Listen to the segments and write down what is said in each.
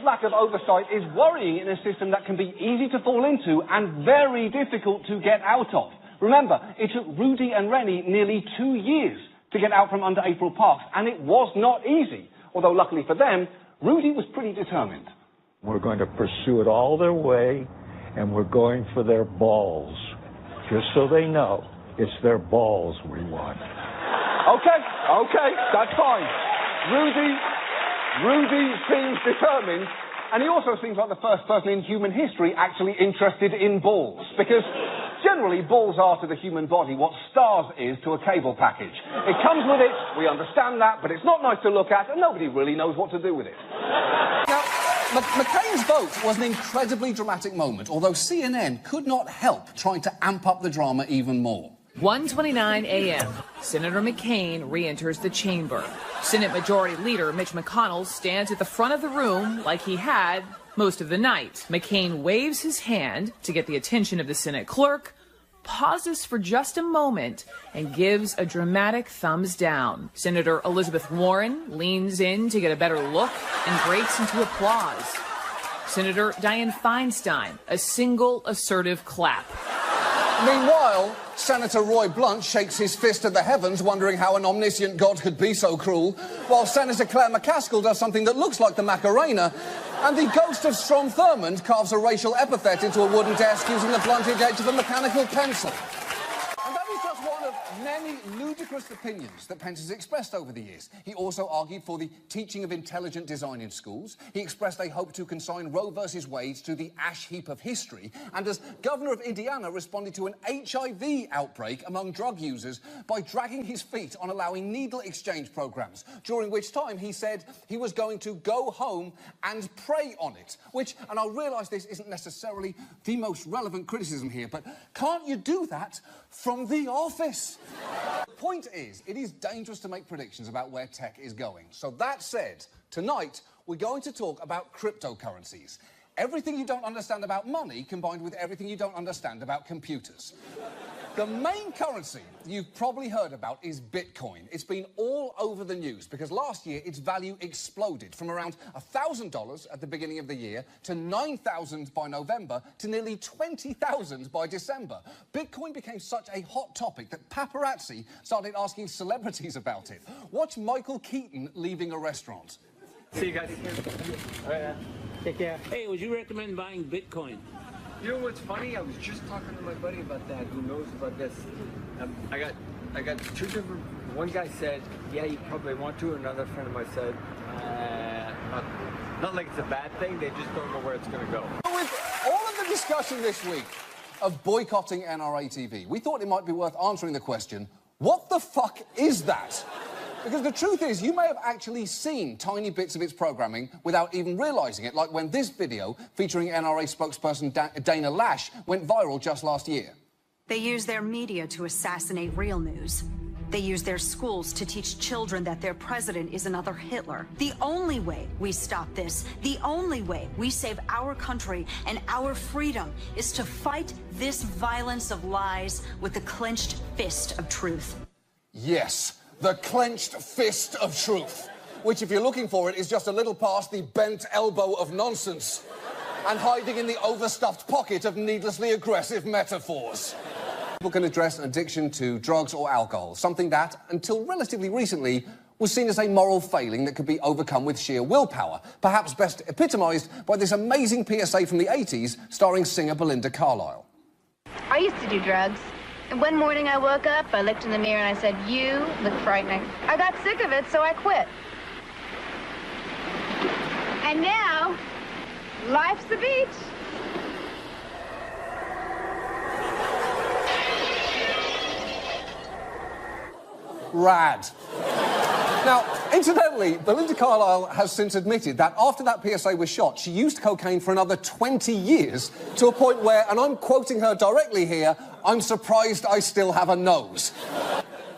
lack of oversight is worrying in a system that can be easy to fall into and very difficult to get out of. Remember, it took Rudy and Rennie nearly 2 years to get out from under April Parks, and it was not easy. Although, luckily for them, Rudy was pretty determined. We're going to pursue it all their way, and we're going for their balls. Just so they know, it's their balls we want. Okay, that's fine. Rudy seems determined, and he also seems like the first person in human history actually interested in balls, because generally balls are to the human body what stars is to a cable package. It comes with it, we understand that, but it's not nice to look at, and nobody really knows what to do with it. Now, McCain's vote was an incredibly dramatic moment, although CNN could not help trying to amp up the drama even more. 1:29 a.m. Senator McCain re-enters the chamber. Senate Majority Leader Mitch McConnell stands at the front of the room like he had most of the night. McCain waves his hand to get the attention of the Senate clerk, pauses for just a moment, and gives a dramatic thumbs down. Senator Elizabeth Warren leans in to get a better look and breaks into applause. Senator Dianne Feinstein, a single assertive clap. Meanwhile, Senator Roy Blunt shakes his fist at the heavens, wondering how an omniscient God could be so cruel, while Senator Claire McCaskill does something that looks like the Macarena, and the ghost of Strom Thurmond carves a racial epithet into a wooden desk using the blunted edge of a mechanical pencil. And that is just one of many ludicrous opinions that Pence has expressed over the years. He also argued for the teaching of intelligent design in schools. He expressed a hope to consign Roe versus Wade to the ash heap of history. And as governor of Indiana, responded to an HIV outbreak among drug users by dragging his feet on allowing needle exchange programs, during which time he said he was going to go home and pray on it. Which, and I realise this isn't necessarily the most relevant criticism here, but can't you do that from the office? The point is, it is dangerous to make predictions about where tech is going. So that said, tonight we're going to talk about cryptocurrencies. Everything you don't understand about money combined with everything you don't understand about computers. The main currency you've probably heard about is Bitcoin. It's been all over the news because last year its value exploded from around $1,000 at the beginning of the year to $9,000 by November to nearly $20,000 by December. Bitcoin became such a hot topic that paparazzi started asking celebrities about it. Watch Michael Keaton leaving a restaurant. See you guys. Take care. Hey, would you recommend buying Bitcoin? You know what's funny? I was just talking to my buddy about that, who knows about this. I got two different. One guy said, yeah, you probably want to. Another friend of mine said, not like it's a bad thing. They just don't know where it's going to go. With all of the discussion this week of boycotting NRA TV, we thought it might be worth answering the question, what the fuck is that? Because the truth is, you may have actually seen tiny bits of its programming without even realising it, like when this video featuring NRA spokesperson Dana Lash went viral just last year. They use their media to assassinate real news. They use their schools to teach children that their president is another Hitler. The only way we stop this, the only way we save our country and our freedom is to fight this violence of lies with the clenched fist of truth. Yes. The clenched fist of truth, which, if you're looking for it, is just a little past the bent elbow of nonsense and hiding in the overstuffed pocket of needlessly aggressive metaphors. People can address an addiction to drugs or alcohol, something that, until relatively recently, was seen as a moral failing that could be overcome with sheer willpower, perhaps best epitomised by this amazing PSA from the 80s starring singer Belinda Carlisle. I used to do drugs. And one morning I woke up, I looked in the mirror and I said, you look frightening. I got sick of it, so I quit. And now, life's the beach. Rad. Now, incidentally, Belinda Carlisle has since admitted that after that PSA was shot, she used cocaine for another 20 years to a point where, and I'm quoting her directly here, I'm surprised I still have a nose.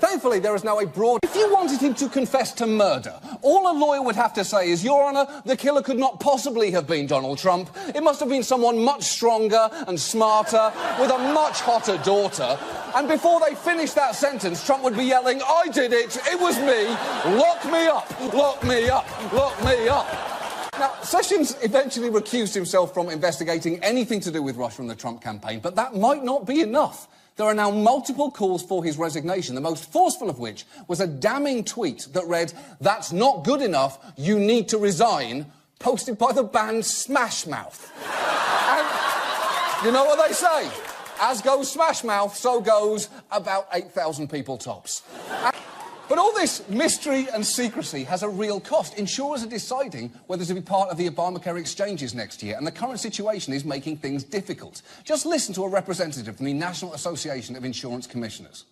Thankfully, there is now a broad... If you wanted him to confess to murder, all a lawyer would have to say is, Your Honour, the killer could not possibly have been Donald Trump. It must have been someone much stronger and smarter, with a much hotter daughter. And before they finished that sentence, Trump would be yelling, I did it, it was me, lock me up, lock me up, lock me up. Now, Sessions eventually recused himself from investigating anything to do with Russia and the Trump campaign, but that might not be enough. There are now multiple calls for his resignation, the most forceful of which was a damning tweet that read, "That's not good enough, you need to resign," posted by the band Smash Mouth. And you know what they say? As goes Smash Mouth, so goes about 8,000 people tops. But all this mystery and secrecy has a real cost. Insurers are deciding whether to be part of the Obamacare exchanges next year, and the current situation is making things difficult. Just listen to a representative from the National Association of Insurance Commissioners.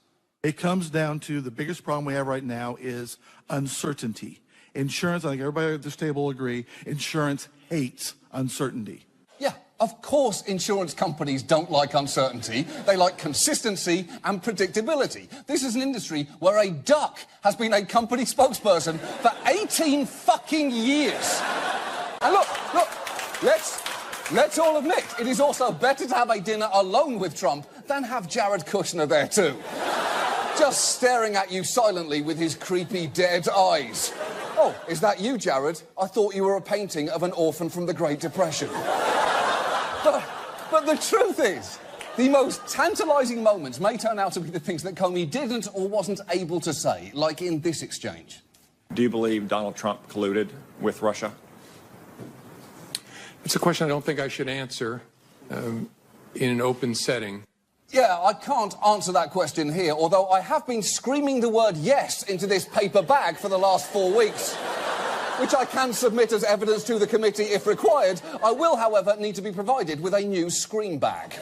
It comes down to the biggest problem we have right now is uncertainty. Insurance, I think everybody at this table will agree, insurance hates uncertainty. Yeah, of course insurance companies don't like uncertainty. They like consistency and predictability. This is an industry where a duck has been a company spokesperson for 18 fucking years. And look, let's all admit, it is also better to have a dinner alone with Trump than have Jared Kushner there too. Just staring at you silently with his creepy dead eyes. Oh, is that you, Jared? I thought you were a painting of an orphan from the Great Depression. But the truth is, the most tantalising moments may turn out to be the things that Comey didn't or wasn't able to say, like in this exchange. Do you believe Donald Trump colluded with Russia? It's a question I don't think I should answer in an open setting. Yeah, I can't answer that question here, although I have been screaming the word yes into this paper bag for the last 4 weeks, which I can submit as evidence to the committee if required. I will, however, need to be provided with a new screen bag.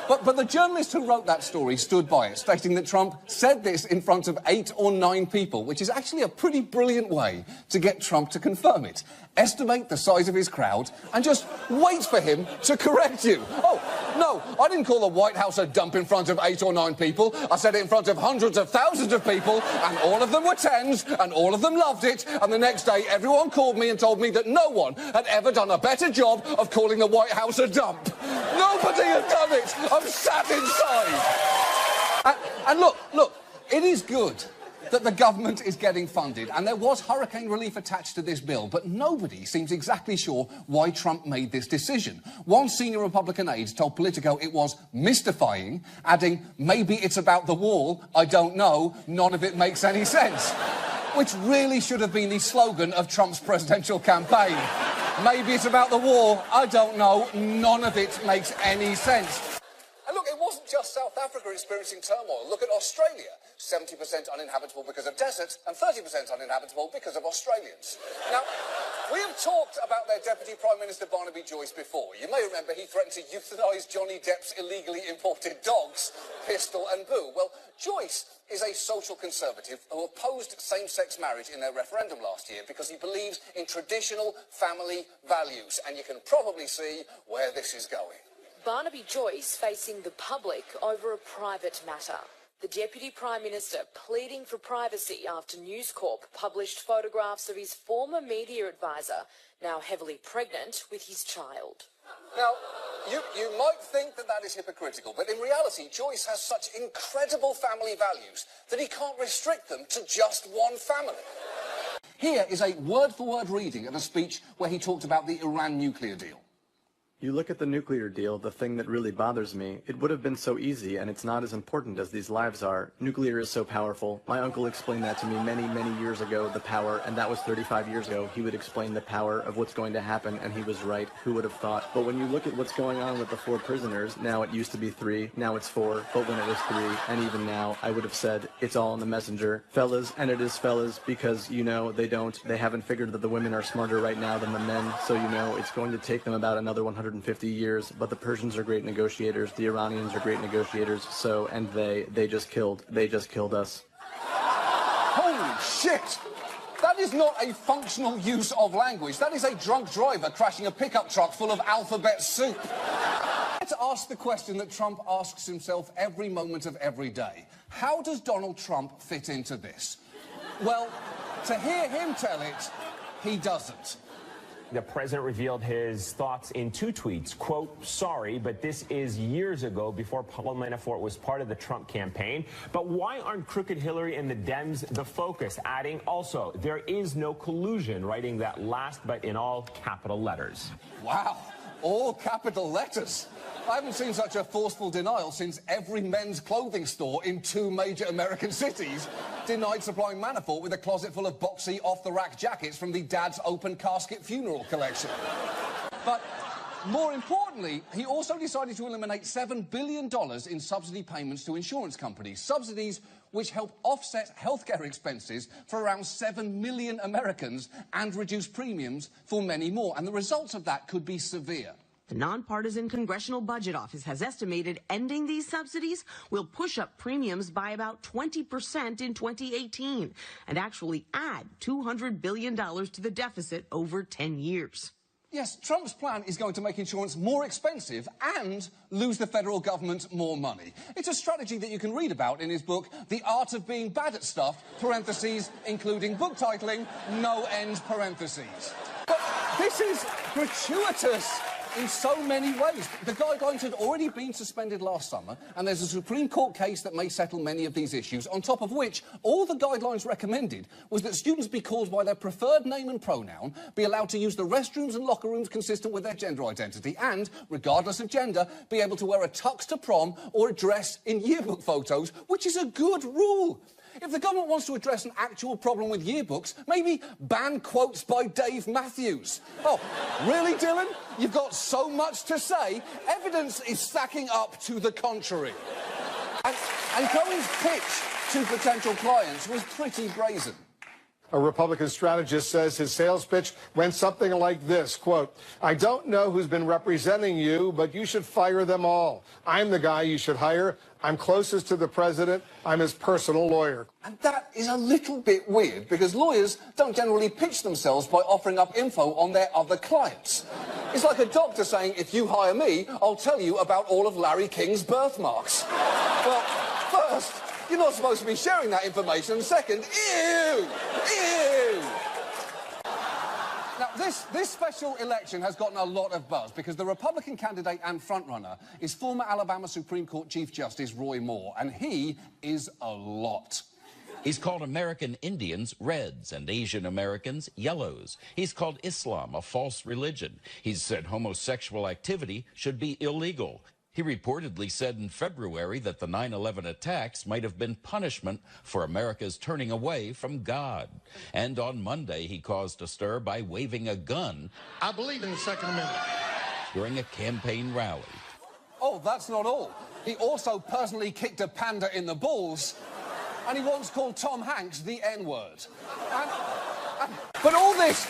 But the journalist who wrote that story stood by it, stating that Trump said this in front of 8 or 9 people, which is actually a pretty brilliant way to get Trump to confirm it. Estimate the size of his crowd and just wait for him to correct you. Oh, no, I didn't call the White House a dump in front of 8 or 9 people. I said it in front of hundreds of thousands of people, and all of them were 10s, and all of them loved it, and the next day everyone called me and told me that no one had ever done a better job of calling the White House a dump. Nobody had done it. I'm sat inside. And look, it is good that the government is getting funded, and there was hurricane relief attached to this bill, but nobody seems exactly sure why Trump made this decision. One senior Republican aide told Politico it was mystifying, adding, "Maybe it's about the wall, I don't know, none of it makes any sense." Which really should have been the slogan of Trump's presidential campaign. Maybe it's about the war, I don't know, none of it makes any sense. And look, it wasn't just South Africa experiencing turmoil. Look at Australia. 70% uninhabitable because of deserts and 30% uninhabitable because of Australians. Now, we have talked about their Deputy Prime Minister Barnaby Joyce before. You may remember he threatened to euthanise Johnny Depp's illegally imported dogs, Pistol and Boo. Well, Joyce is a social conservative who opposed same-sex marriage in their referendum last year because he believes in traditional family values. And you can probably see where this is going. Barnaby Joyce facing the public over a private matter. The Deputy Prime Minister pleading for privacy after News Corp published photographs of his former media advisor, now heavily pregnant with his child. Now, you might think that that is hypocritical, but in reality, Joyce has such incredible family values that he can't restrict them to just one family. Here is a word-for-word reading of a speech where he talked about the Iran nuclear deal. You look at the nuclear deal, the thing that really bothers me, it would have been so easy and it's not as important as these lives are. Nuclear is so powerful. My uncle explained that to me many, many years ago, the power, and that was 35 years ago. He would explain the power of what's going to happen, and he was right. Who would have thought? But when you look at what's going on with the 4 prisoners, now it used to be 3, now it's 4, but when it was 3, and even now, I would have said, it's all in the messenger. Fellas, and it is fellas, because, you know, they haven't figured that the women are smarter right now than the men, so you know, it's going to take them about another 150 years, but the Persians are great negotiators, the Iranians are great negotiators, so, and they just killed us. Holy shit! That is not a functional use of language. That is a drunk driver crashing a pickup truck full of alphabet soup. Let's ask the question that Trump asks himself every moment of every day. How does Donald Trump fit into this? Well, to hear him tell it, he doesn't. The president revealed his thoughts in 2 tweets. Quote, sorry, but this is years ago, before Paul Manafort was part of the Trump campaign. But why aren't crooked Hillary and the Dems the focus? Adding, also, there is no collusion, writing that last but in all capital letters. Wow, all capital letters. I haven't seen such a forceful denial since every men's clothing store in 2 major American cities denied supplying Manafort with a closet full of boxy, off-the-rack jackets from the Dad's Open Casket funeral collection. But more importantly, he also decided to eliminate $7 billion in subsidy payments to insurance companies, subsidies which help offset healthcare expenses for around 7 million Americans and reduce premiums for many more. And the results of that could be severe. The nonpartisan Congressional Budget Office has estimated ending these subsidies will push up premiums by about 20% in 2018 and actually add $200 billion to the deficit over 10 years. Yes, Trump's plan is going to make insurance more expensive and lose the federal government more money. It's a strategy that you can read about in his book, The Art of Being Bad at Stuff, parentheses, including book titling, no end parentheses. But this is gratuitous in so many ways. The guidelines had already been suspended last summer, and there's a Supreme Court case that may settle many of these issues, on top of which all the guidelines recommended was that students be called by their preferred name and pronoun, be allowed to use the restrooms and locker rooms consistent with their gender identity, and, regardless of gender, be able to wear a tux to prom or a dress in yearbook photos, which is a good rule. If the government wants to address an actual problem with yearbooks, maybe ban quotes by Dave Matthews. Oh, really, Dylan? You've got so much to say? Evidence is stacking up to the contrary. And Cohen's pitch to potential clients was pretty brazen. A Republican strategist says his sales pitch went something like this, quote, I don't know who's been representing you, but you should fire them all. I'm the guy you should hire. I'm closest to the president. I'm his personal lawyer. And that is a little bit weird, because lawyers don't generally pitch themselves by offering up info on their other clients. It's like a doctor saying, if you hire me, I'll tell you about all of Larry King's birthmarks. Well, first, you're not supposed to be sharing that information. And second, ew! Ew! Now, this special election has gotten a lot of buzz because the Republican candidate and frontrunner is former Alabama Supreme Court Chief Justice Roy Moore, and he is a lot. He's called American Indians reds and Asian Americans yellows. He's called Islam a false religion. He's said homosexual activity should be illegal. He reportedly said in February that the 9/11 attacks might have been punishment for America's turning away from God. And on Monday, he caused a stir by waving a gun. I believe in the Second Amendment. During a campaign rally. Oh, that's not all. He also personally kicked a panda in the balls, and he once called Tom Hanks the N-word. But all this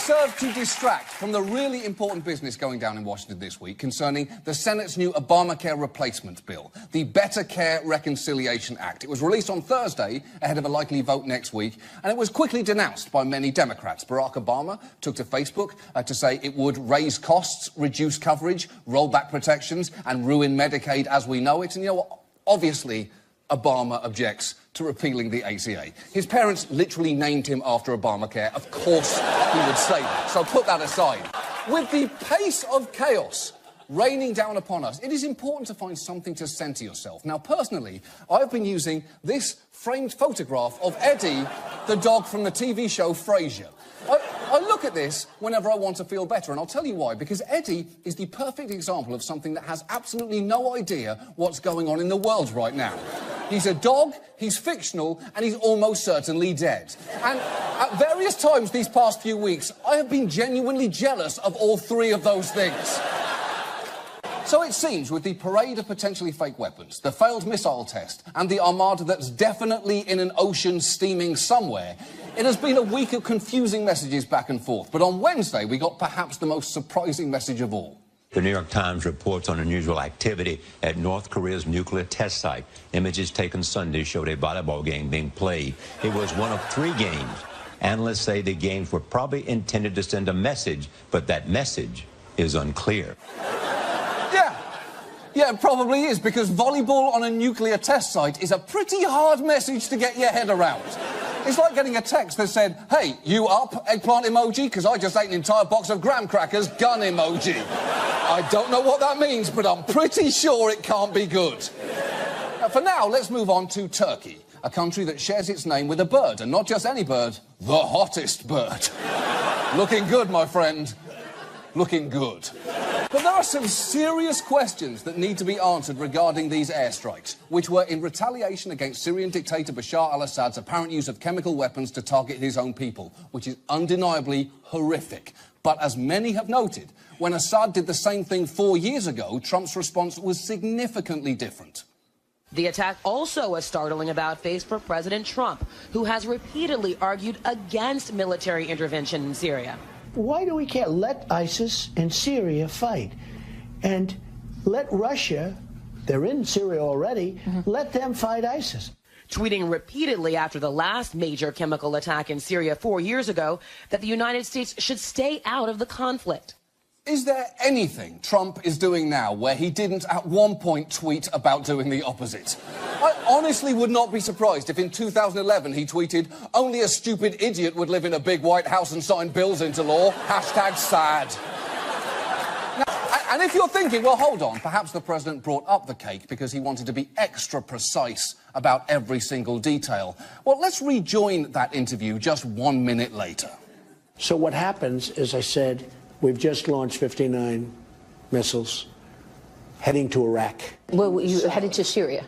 served to distract from the really important business going down in Washington this week concerning the Senate's new Obamacare replacement bill, the Better Care Reconciliation Act. It was released on Thursday ahead of a likely vote next week, and it was quickly denounced by many Democrats. Barack Obama took to Facebook to say it would raise costs, reduce coverage, roll back protections, and ruin Medicaid as we know it. And you know what? Obviously, Obama objects to repealing the ACA. His parents literally named him after Obamacare. Of course he would say that. So put that aside. With the pace of chaos raining down upon us, it is important to find something to center yourself. Now, personally, I've been using this framed photograph of Eddie, the dog from the TV show Frasier. I look at this whenever I want to feel better, and I'll tell you why. Because Eddie is the perfect example of something that has absolutely no idea what's going on in the world right now. He's a dog, he's fictional, and he's almost certainly dead. And at various times these past few weeks, I have been genuinely jealous of all three of those things. So it seems, with the parade of potentially fake weapons, the failed missile test, and the armada that's definitely in an ocean steaming somewhere, it has been a week of confusing messages back and forth. But on Wednesday, we got perhaps the most surprising message of all. The New York Times reports on unusual activity at North Korea's nuclear test site. Images taken Sunday showed a volleyball game being played. It was one of 3 games. Analysts say the games were probably intended to send a message, but that message is unclear. Yeah, it probably is, because volleyball on a nuclear test site is a pretty hard message to get your head around. It's like getting a text that said, hey, you up, eggplant emoji, because I just ate an entire box of graham crackers, gun emoji. I don't know what that means, but I'm pretty sure it can't be good. For now, let's move on to Turkey, a country that shares its name with a bird, and not just any bird, the hottest bird. Looking good, my friend. Looking good. But there are some serious questions that need to be answered regarding these airstrikes, which were in retaliation against Syrian dictator Bashar al-Assad's apparent use of chemical weapons to target his own people, which is undeniably horrific. But as many have noted, when Assad did the same thing 4 years ago, Trump's response was significantly different. The attack also a startling about-face for President Trump, who has repeatedly argued against military intervention in Syria. Why do we can't let ISIS and Syria fight and let Russia, they're in Syria already, let them fight ISIS? Tweeting repeatedly after the last major chemical attack in Syria 4 years ago that the United States should stay out of the conflict. Is there anything Trump is doing now where he didn't at one point tweet about doing the opposite? I honestly would not be surprised if in 2011 he tweeted, only a stupid idiot would live in a big white house and sign bills into law. #sad. Now, and if you're thinking, well, hold on, perhaps the president brought up the cake because he wanted to be extra precise about every single detail. Well, let's rejoin that interview just 1 minute later. So what happens, as I said, we've just launched 59 missiles heading to Iraq. Well, you headed to Syria?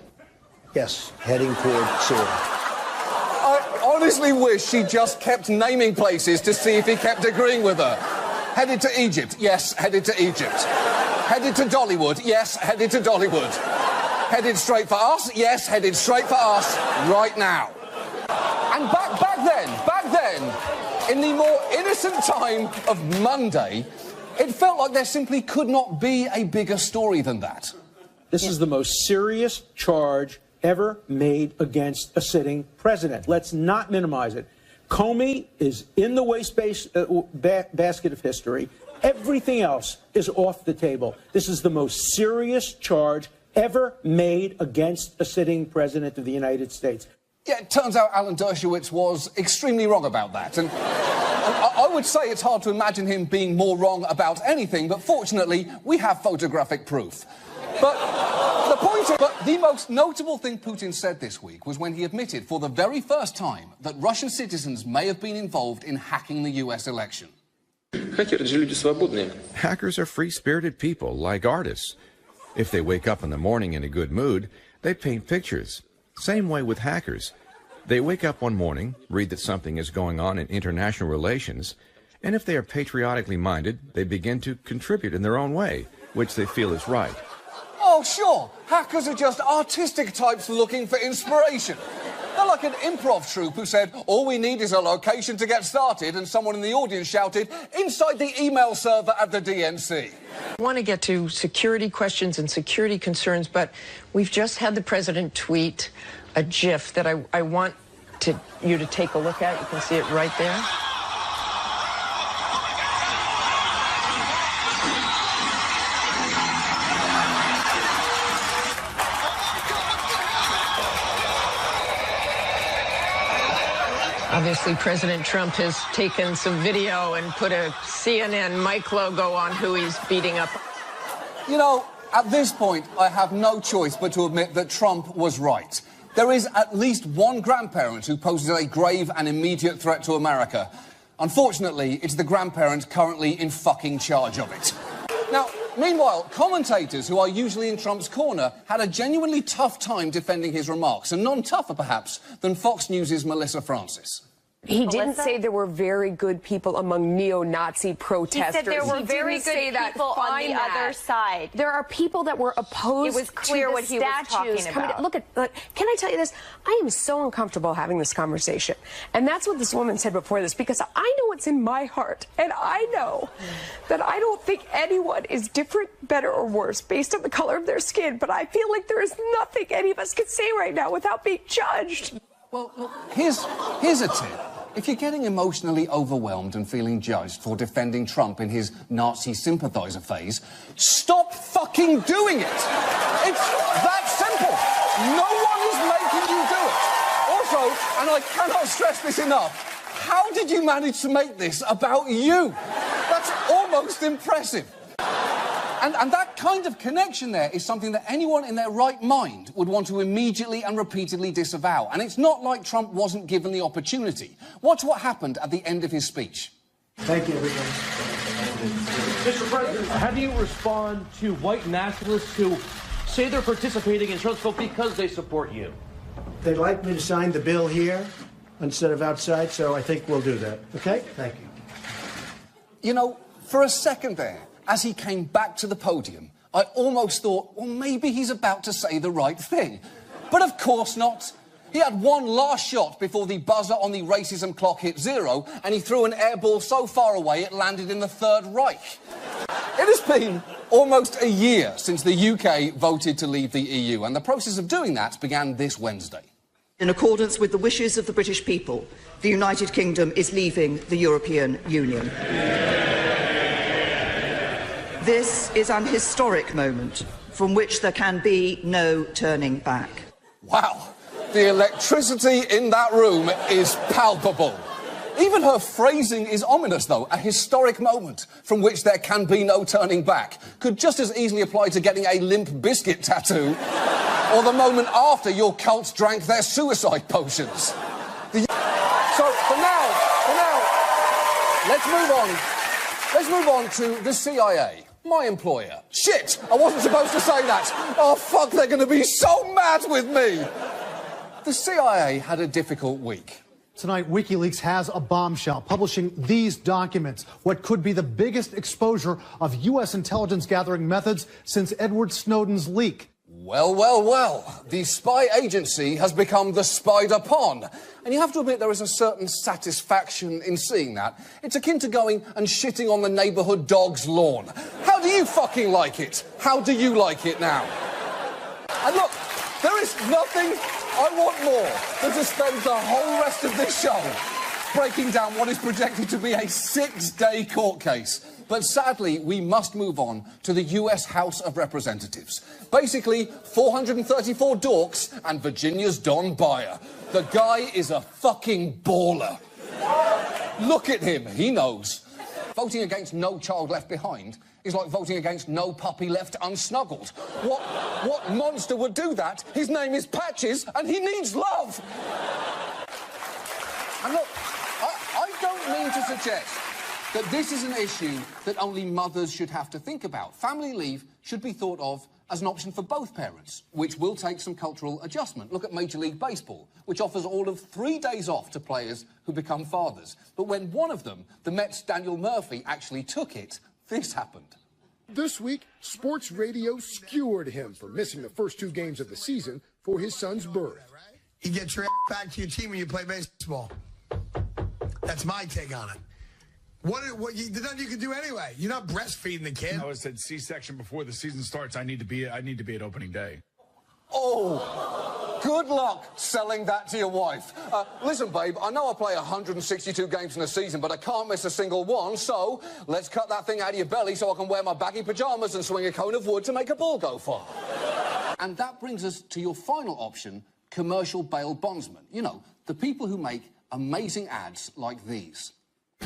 Yes, heading toward Syria. I honestly wish she just kept naming places to see if he kept agreeing with her. Headed to Egypt. Yes, headed to Egypt. Headed to Dollywood. Yes, headed to Dollywood. Headed straight for us. Yes, headed straight for us right now. And back then, in the more innocent time of Monday, it felt like there simply could not be a bigger story than that. This is the most serious charge ever made against a sitting president. Let's not minimize it. Comey is in the waste basket of history. Everything else is off the table. This is the most serious charge ever made against a sitting president of the United States. Yeah, it turns out Alan Dershowitz was extremely wrong about that. And I would say it's hard to imagine him being more wrong about anything, but fortunately, we have photographic proof. But the most notable thing Putin said this week was when he admitted for the very first time that Russian citizens may have been involved in hacking the US election. Hackers are free-spirited people, like artists. If they wake up in the morning in a good mood, they paint pictures. Same way with hackers. They wake up one morning, read that something is going on in international relations, and if they are patriotically minded, they begin to contribute in their own way, which they feel is right. Oh, sure. Hackers are just artistic types looking for inspiration. They're like an improv troupe who said, all we need is a location to get started, and someone in the audience shouted, inside the email server at the DNC. I want to get to security questions and security concerns, but we've just had the president tweet a GIF that I want you to take a look at. You can see it right there. Obviously, President Trump has taken some video and put a CNN Mike logo on who he's beating up. You know, at this point, I have no choice but to admit that Trump was right. There is at least one grandparent who poses a grave and immediate threat to America. Unfortunately, it's the grandparent currently in fucking charge of it. Now, meanwhile, commentators who are usually in Trump's corner had a genuinely tough time defending his remarks, and none tougher, perhaps, than Fox News' Melissa Francis. He didn't say there were very good people among neo-Nazi protesters. He said there were very good people on the other side. There are people that were opposed. It was clear to what he was talking about. Look, can I tell you this? I am so uncomfortable having this conversation. And that's what this woman said before this, because I know what's in my heart. And I know that I don't think anyone is different, better, or worse based on the color of their skin. But I feel like there is nothing any of us can say right now without being judged. Well, look, here's a tip. If you're getting emotionally overwhelmed and feeling judged for defending Trump in his Nazi sympathizer phase, stop fucking doing it. It's that simple. No one is making you do it. Also, And I cannot stress this enough. How did you manage to make this about you? That's almost impressive. And that kind of connection there is something that anyone in their right mind would want to immediately and repeatedly disavow. And it's not like Trump wasn't given the opportunity. Watch what happened at the end of his speech. Thank you, everybody. Mr. President, how do you respond to white nationalists who say they're participating in Trump's vote because they support you? They'd like me to sign the bill here instead of outside, so I think we'll do that. Okay? Thank you. You know, for a second there, as he came back to the podium, I almost thought, well, maybe he's about to say the right thing. But of course not. He had one last shot before the buzzer on the racism clock hit 0, and he threw an air ball so far away it landed in the Third Reich. It has been almost a year since the UK voted to leave the EU, and the process of doing that began this Wednesday. In accordance with the wishes of the British people, the United Kingdom is leaving the European Union. This is an historic moment from which there can be no turning back. Wow, the electricity in that room is palpable. Even her phrasing is ominous, though. A historic moment from which there can be no turning back could just as easily apply to getting a Limp Bizkit tattoo or the moment after your cults drank their suicide potions. So, for now, let's move on to the CIA. My employer. Shit! I wasn't supposed to say that. Oh, fuck, they're going to be so mad with me. The CIA had a difficult week. Tonight, WikiLeaks has a bombshell, publishing these documents, what could be the biggest exposure of U.S. intelligence gathering methods since Edward Snowden's leak. Well, well, well, the spy agency has become the spider pond. And you have to admit there is a certain satisfaction in seeing that. It's akin to going and shitting on the neighbourhood dog's lawn. How do you fucking like it? How do you like it now? And look, there is nothing I want more than to spend the whole rest of this show breaking down what is projected to be a 6-day court case. But sadly, we must move on to the US House of Representatives. Basically, 434 dorks and Virginia's Don Beyer. The guy is a fucking baller. Look at him, he knows. Voting against No Child Left Behind is like voting against No Puppy Left Unsnuggled. What monster would do that? His name is Patches, and he needs love. And look, I don't mean to suggest that this is an issue that only mothers should have to think about. Family leave should be thought of as an option for both parents, which will take some cultural adjustment. Look at Major League Baseball, which offers all of 3 days off to players who become fathers. But when one of them, the Mets' Daniel Murphy, actually took it, this happened. This week, sports radio skewered him for missing the first 2 games of the season for his son's birth. You get your back to your team when you play baseball. That's my take on it. There's nothing you can do anyway. You're not breastfeeding the kid. I was at C-section before the season starts. I need to be at opening day. Oh, good luck selling that to your wife. Listen, babe, I know I play 162 games in a season, but I can't miss a single one, so let's cut that thing out of your belly so I can wear my baggy pajamas and swing a cone of wood to make a ball go far. And that brings us to your final option, commercial bail bondsmen. You know, the people who make amazing ads like these.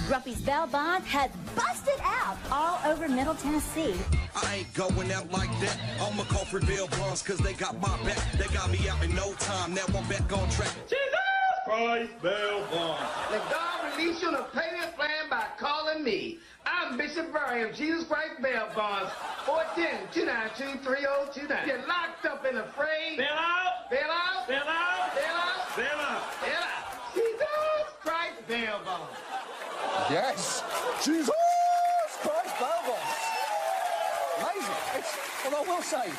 Grumpy's bail bond has busted out all over Middle Tennessee. I ain't going out like that. I'ma call for bail bonds cause they got my back. They got me out in no time. Now I'm back on track. Jesus Christ, bail bond. Let God release you on a payment plan by calling me. I'm Bishop Brian, Jesus Christ bail bonds. 410-292-3029. You're locked up and afraid. Bail out. Bail out. Bail out. Bail out. Bail out. Bail out. Jesus Christ bail bonds. Yes, Jesus Christ, bail bonds. Amazing. Well, I will say,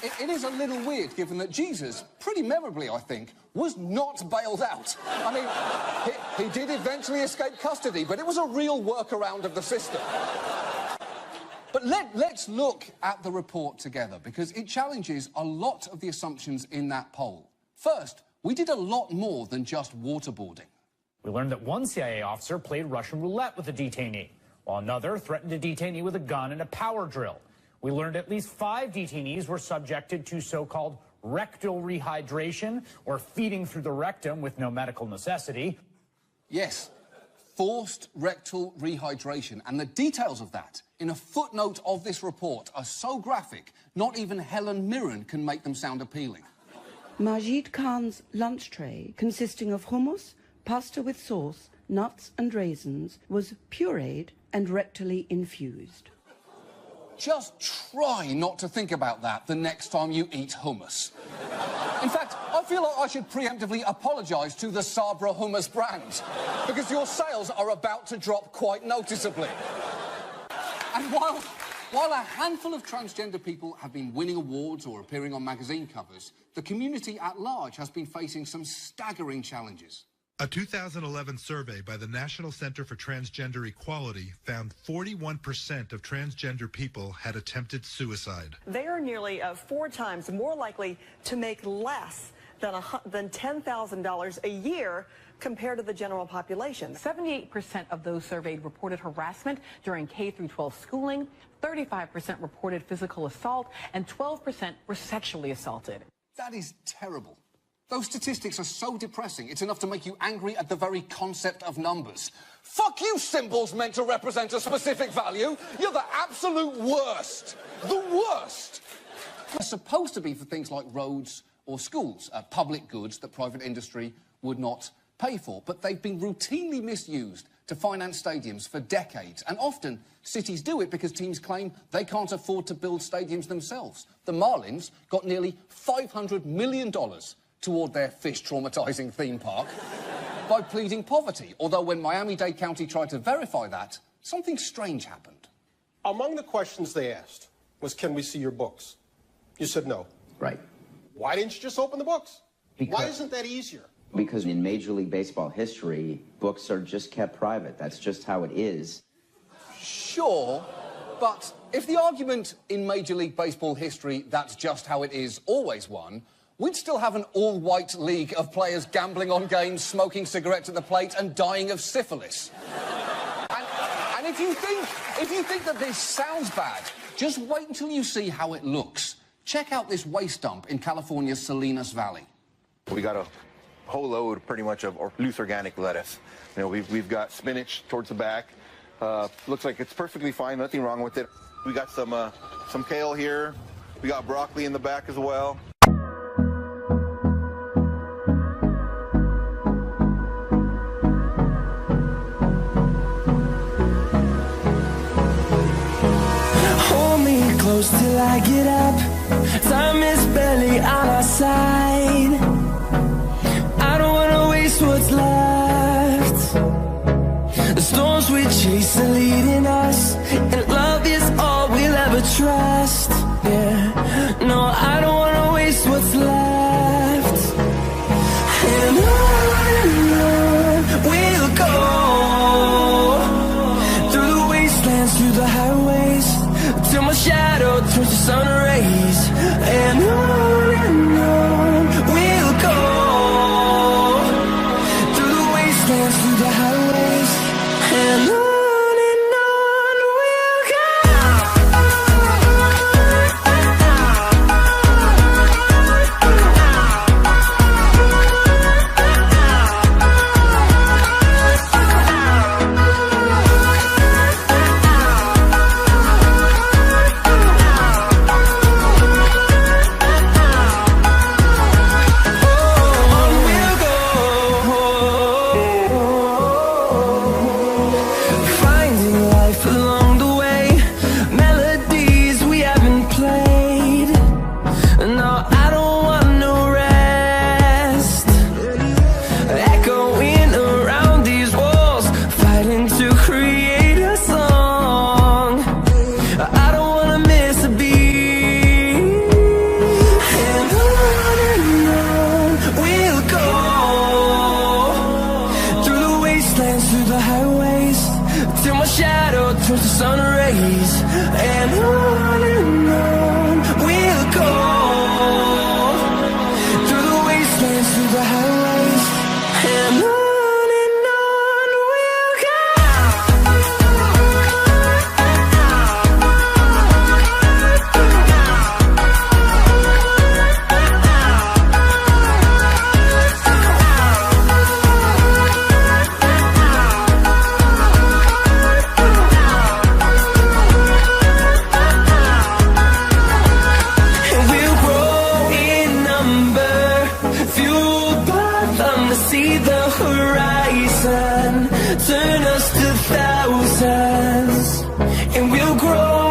it is a little weird given that Jesus, pretty memorably, I think, was not bailed out. I mean, he did eventually escape custody, but it was a real workaround of the system. But let's look at the report together, because it challenges a lot of the assumptions in that poll. First, we did a lot more than just waterboarding. We learned that one CIA officer played Russian roulette with a detainee, while another threatened a detainee with a gun and a power drill. We learned at least 5 detainees were subjected to so-called rectal rehydration, or feeding through the rectum with no medical necessity. Yes, forced rectal rehydration. And the details of that in a footnote of this report are so graphic, not even Helen Mirren can make them sound appealing. Majid Khan's lunch tray, consisting of hummus, pasta with sauce, nuts and raisins, was pureed and rectally infused. Just try not to think about that the next time you eat hummus. In fact, I feel like I should preemptively apologise to the Sabra hummus brand, because your sales are about to drop quite noticeably. And while a handful of transgender people have been winning awards or appearing on magazine covers, the community at large has been facing some staggering challenges. A 2011 survey by the National Center for Transgender Equality found 41% of transgender people had attempted suicide. They are nearly 4 times more likely to make less than $10,000 a year compared to the general population. 78% of those surveyed reported harassment during K-12 schooling, 35% reported physical assault, and 12% were sexually assaulted. That is terrible. Those statistics are so depressing, it's enough to make you angry at the very concept of numbers. Fuck you, symbols meant to represent a specific value. You're the absolute worst. The worst. They're supposed to be for things like roads or schools, public goods that private industry would not pay for. But they've been routinely misused to finance stadiums for decades. And often, cities do it because teams claim they can't afford to build stadiums themselves. The Marlins got nearly $500 million toward their fish-traumatizing theme park by pleading poverty. Although when Miami-Dade County tried to verify that, something strange happened. Among the questions they asked was, can we see your books? You said no. Right. Why didn't you just open the books? Because, why isn't that easier? Because in Major League Baseball history, books are just kept private. That's just how it is. Sure, but if the argument in Major League Baseball history, that's just how it is, always won, we'd still have an all-white league of players gambling on games, smoking cigarettes at the plate, and dying of syphilis. And if you think that this sounds bad, just wait until you see how it looks. Check out this waste dump in California's Salinas Valley. We got a whole load, pretty much, of loose organic lettuce. You know, we've got spinach towards the back. Looks like it's perfectly fine, nothing wrong with it. We got some kale here. We got broccoli in the back as well. Close till I get up. Time is barely on our side. I don't wanna waste what's left. The storms we chase are leading us, and love is all we'll ever trust. Yeah, no, I don't wanna waste what's left. And on we'll go, through the wastelands, through the highways, till my shadow turns to sun rays. And on horizon, turn us to thousands, and we'll grow